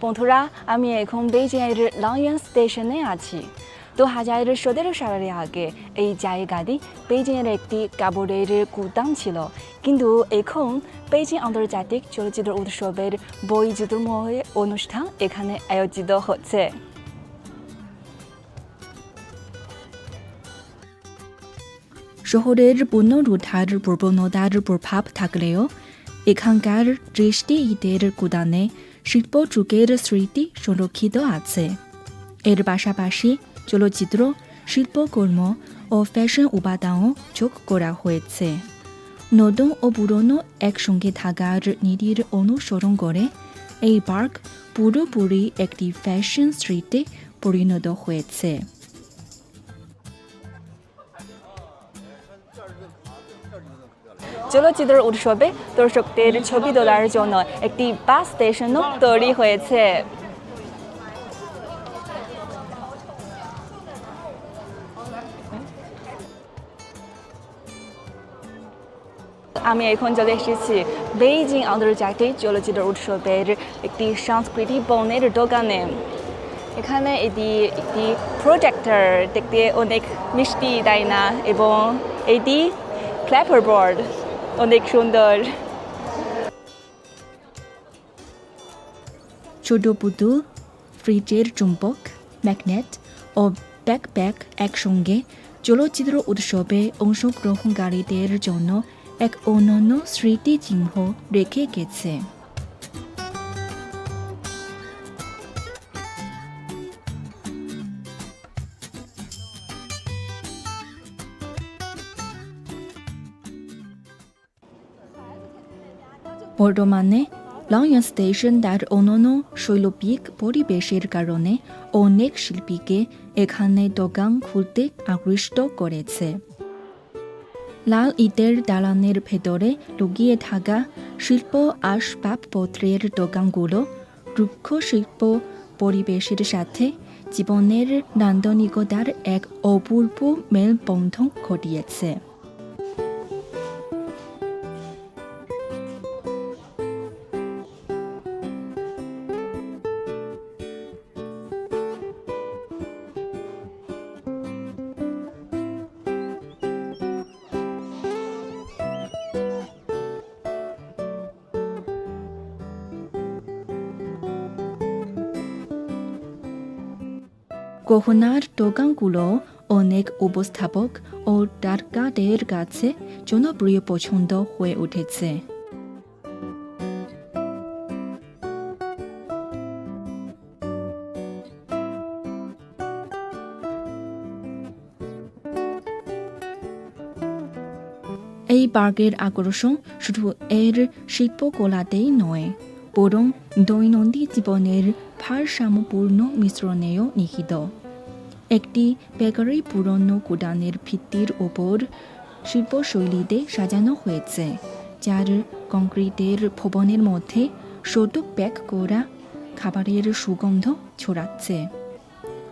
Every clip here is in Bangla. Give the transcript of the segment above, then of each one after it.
বন্ধুরা, আমি এখন বেইজিংয়ের লংইয়ন স্টেশনে আছি। 2017 সালের আগে এই জায়গাটি বেইজিংয়ের একটি কাপড়ের গুদাম ছিল, কিন্তু এখন বেইজিং আন্তর্জাতিক চলচ্চিত্র উৎসবের বৈচিত্র্যময় অনুষ্ঠান এখানে আয়োজিত হচ্ছে। শহরের পুনরুদ্ধার প্রবণতার প্রভাব থাকলেও এখানকার দৃষ্টি ঈদের গুদামে শিল্প যুগের স্মৃতি সংরক্ষিত আছে। এর পাশাপাশি চলচ্চিত্র, শিল্পকর্ম ও ফ্যাশন উপাদানও যোগ করা হয়েছে। নতুন ও পুরনো একসঙ্গে থাকার নীতির অনুসরণ করে এই পার্ক পুরোপুরি একটি ফ্যাশন স্ট্রিটে পরিণত হয়েছে। চলচ্চিত্র উৎসবে দর্শকদের ছবি তোলার জন্য একটি বাস স্টেশনও তৈরি হয়েছে। আমি এখন চলে এসেছি বেইজিং আন্তর্জাতিক চলচ্চিত্র উৎসবের একটি সাংস্কৃতিক পণ্যের দোকানে। এখানে এটি একটি প্রজেক্টর, দেখতে অনেক মিষ্টি, তাই না? এবং এটি ক্ল্যাপারবোর্ড, অনেক সুন্দর। ছোট পুতুল, ফ্রিজের চুম্বক, ম্যাগনেট ও ব্যাকপ্যাক একসঙ্গে চলচ্চিত্র উৎসবে অংশগ্রহণকারীদের জন্য এক অনন্য স্মৃতিচিহ্ন রেখে গেছে। বর্তমানে লংইয়ন স্টেশন তার অনন্য শৈল্পিক পরিবেশের কারণে অনেক শিল্পীকে এখানে দোকান খুলতে আকৃষ্ট করেছে। লাল ইটের দালানের ভেতরে লুকিয়ে থাকা শিল্প আসবাবপত্রের দোকানগুলো রুক্ষ শিল্প পরিবেশের সাথে জীবনের নান্দনিকতার এক অপূর্ব মেলবন্ধন ঘটিয়েছে। গহনার দোকানগুলো অনেক উপস্থাপক ও তারকাদের কাছে জনপ্রিয় পছন্দ হয়ে উঠেছে। এই পার্কের আকর্ষণ শুধু এর শিল্পকলাতেই নয়, বরং দৈনন্দিন জীবনের ভারসাম্যপূর্ণ মিশ্রণেও নিহিত। একটি বেকারি পুরনো গুদামের ভিত্তির ওপর শিল্পশৈলীতে সাজানো হয়েছে, যার কংক্রিটের ভবনের মধ্যে শত প্যাক করা খাবারের সুগন্ধ ছড়াচ্ছে।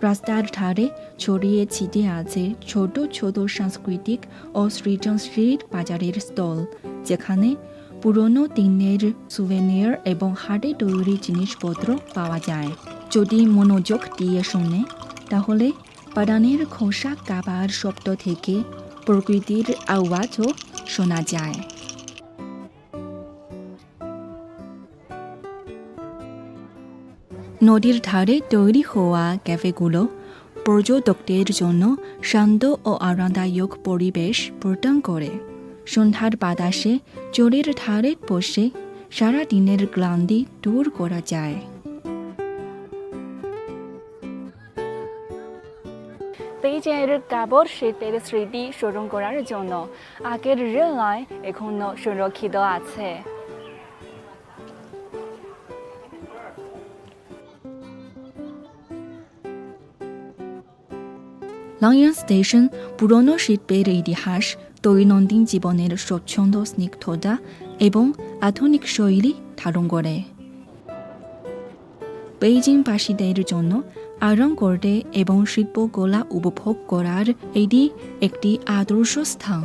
রাস্তার ধারে ছড়িয়ে ছিটিয়ে আছে ছোট ছোট সাংস্কৃতিক ও সৃজনশীল বাজারের স্টল, যেখানে পুরনো দিনের সুভেনির এবং হাতে তৈরি জিনিসপত্র পাওয়া যায়। যদি মনোযোগ দিয়ে শোনে, তাহলে বাদানের খোসা কাবার শব্দ থেকে প্রকৃতির আওয়াজও শোনা যায়। নদীর ধারে তৈরি হওয়া ক্যাফেগুলো পর্যটকদের জন্য শান্ত ও আরামদায়ক পরিবেশ প্রদান করে। সন্ধ্যার বাতাসে জলের ধারে বসে সারাদিনের ক্লান্তি দূর করা যায়। বেইজিংয়ের কাপড় শিল্পের স্মৃতি স্মরণ করার জন্য আগের রেল লাইন এখনো সংরক্ষিত আছে। লংইয়ন স্টেশন পুরনো শিল্পের ইতিহাস, দৈনন্দিন জীবনের স্বচ্ছন্দ স্নিগ্ধতা এবং আধুনিক শৈলী ধারণ করে। বেইজিংবাসীদের জন্য আরাম করতে এবং শিল্পকলা উপভোগ করার এটি একটি আদর্শ স্থান।